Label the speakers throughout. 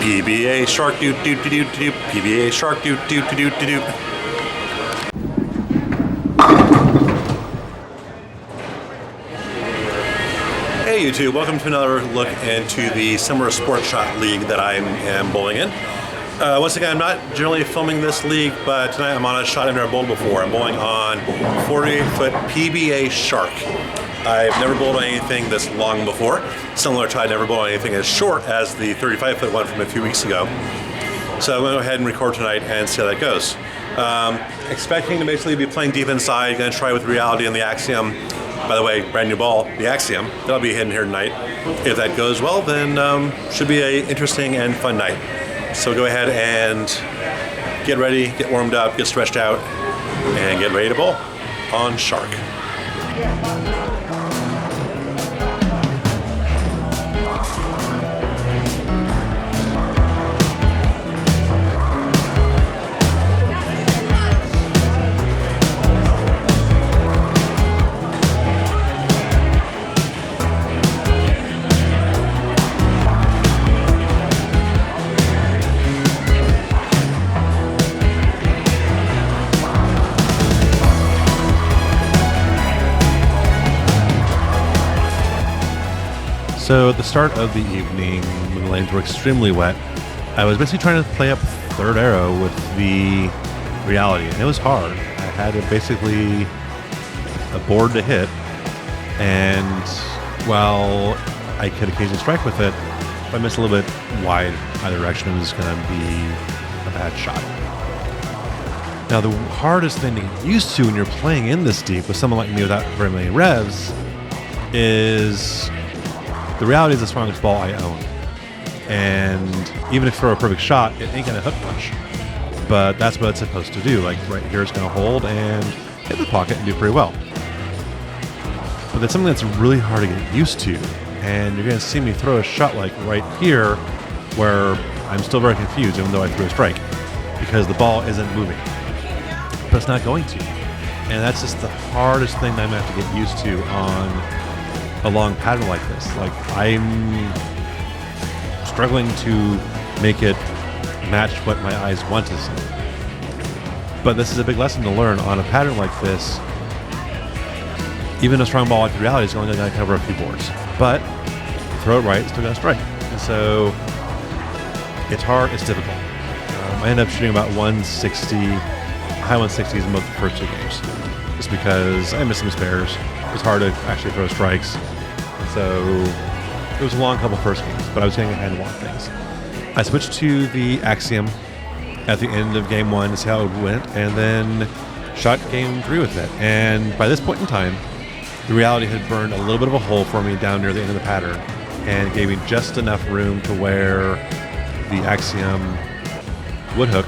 Speaker 1: PBA Shark doo doo doo doo doo. PBA Shark doo doo doo doo doo. Hey YouTube, welcome to another look into the Summer Sports Shot League that I am bowling in. Once again, I'm not generally filming this league, but tonight I'm on a shot I've never bowled before. I'm bowling on 48-foot PBA Shark. I've never bowled on anything this long before. Similar to I never bowled on anything as short as the 35-foot one from a few weeks ago. So I'm going to go ahead and record tonight and see how that goes. Expecting to basically be playing deep inside, going to try with Reality and the Axiom. By the way, brand new ball, the Axiom. That'll be hidden here tonight. If that goes well, then should be an interesting and fun night. So go ahead and get ready, get warmed up, get stretched out, and get ready to bowl on Shark.
Speaker 2: So at the start of the evening, when the lanes were extremely wet, I was basically trying to play up third arrow with the Reality, and it was hard. I had basically a board to hit, and while I could occasionally strike with it, if I missed a little bit wide either direction, it was going to be a bad shot. Now the hardest thing to get used to when you're playing in this deep with someone like me without very many revs is the Reality is the strongest ball I own, and even if you throw a perfect shot, it ain't gonna hook punch. But that's what it's supposed to do. Like right here, it's gonna hold and hit the pocket and do pretty well. But that's something that's really hard to get used to, and you're gonna see me throw a shot like right here, where I'm still very confused, even though I threw a strike, because the ball isn't moving. But it's not going to, and that's just the hardest thing that I'm gonna have to get used to on a long pattern like this. Like, I'm struggling to make it match what my eyes want to see. But this is a big lesson to learn on a pattern like this. Even a strong ball like the Reality is only going to cover a few boards. But throw it right, it's still going to strike. And so it's hard, it's difficult. I ended up shooting about 160, high 160s in both the first two games. Just because I missed some spares. It was hard to actually throw strikes. So it was a long couple first games, but I was getting a handle on things. I switched to the Axiom at the end of game one to see how it went, and then shot game three with it. And by this point in time, the Reality had burned a little bit of a hole for me down near the end of the pattern, and gave me just enough room to where the Axiom would hook,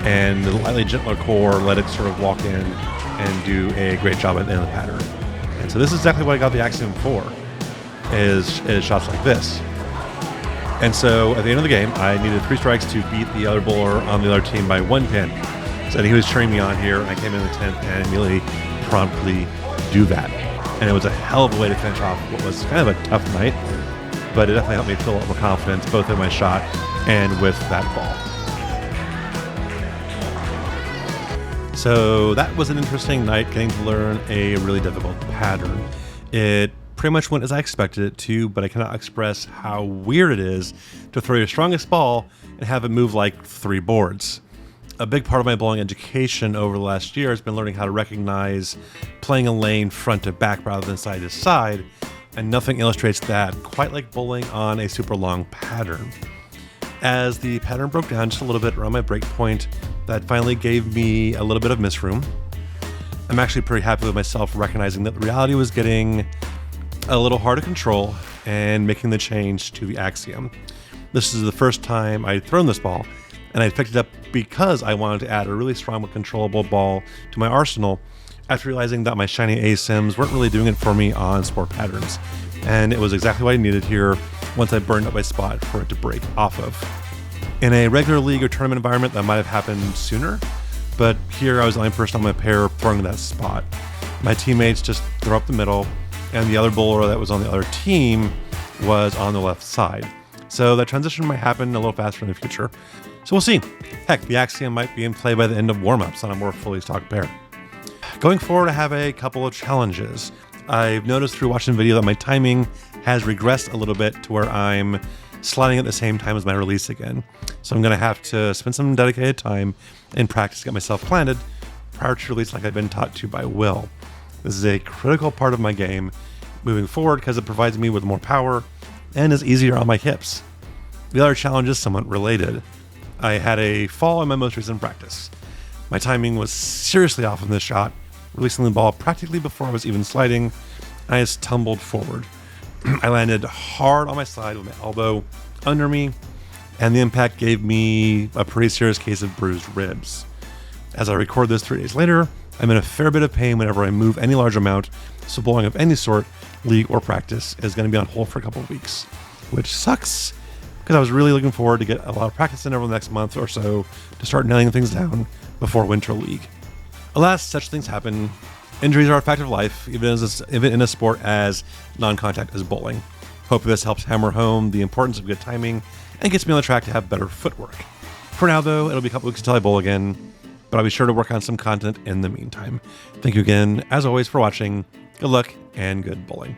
Speaker 2: and the lightly gentler core let it sort of walk in and do a great job at the end of the pattern. And so this is exactly what I got the Axiom for, is shots like this. And so at the end of the game, I needed 3 strikes to beat the other bowler on the other team by 1 pin. So he was cheering me on here, and I came in the 10th and immediately promptly do that. And it was a hell of a way to finish off what was kind of a tough night, but it definitely helped me feel a lot more confidence, both in my shot and with that ball. So that was an interesting night, getting to learn a really difficult pattern. It pretty much went as I expected it to, but I cannot express how weird it is to throw your strongest ball and have it move like 3 boards. A big part of my bowling education over the last year has been learning how to recognize playing a lane front to back rather than side to side, and nothing illustrates that quite like bowling on a super long pattern. As the pattern broke down just a little bit around my break point, that finally gave me a little bit of misroom. I'm actually pretty happy with myself recognizing that the Reality was getting a little hard to control and making the change to the Axiom. This is the first time I'd thrown this ball, and I picked it up because I wanted to add a really strong but controllable ball to my arsenal after realizing that my shiny ASIMs weren't really doing it for me on sport patterns. And it was exactly what I needed here once I burned up my spot for it to break off of. In a regular league or tournament environment, that might have happened sooner, but here I was the only person on my pair throwing that spot. My teammates just throw up the middle, and the other bowler that was on the other team was on the left side. So that transition might happen a little faster in the future. So we'll see. Heck, the Axiom might be in play by the end of warm-ups on a more fully stocked pair. Going forward, I have a couple of challenges. I've noticed through watching the video that my timing has regressed a little bit to where I'm sliding at the same time as my release again. So I'm going to have to spend some dedicated time in practice to get myself planted prior to release like I've been taught to by Will. This is a critical part of my game moving forward because it provides me with more power and is easier on my hips. The other challenge is somewhat related. I had a fall in my most recent practice. My timing was seriously off in this shot, releasing the ball practically before I was even sliding, and I just tumbled forward. I landed hard on my slide with my elbow under me, and the impact gave me a pretty serious case of bruised ribs. As I record this 3 days later, I'm in a fair bit of pain whenever I move any large amount, so bowling of any sort, league or practice, is going to be on hold for a couple of weeks, which sucks because I was really looking forward to get a lot of practice in over the next month or so to start nailing things down before winter league. Alas, such things happen. Injuries are a fact of life, even in a sport as non-contact as bowling. Hope this helps hammer home the importance of good timing and gets me on the track to have better footwork. For now, though, it'll be a couple weeks until I bowl again, but I'll be sure to work on some content in the meantime. Thank you again, as always, for watching. Good luck and good bowling.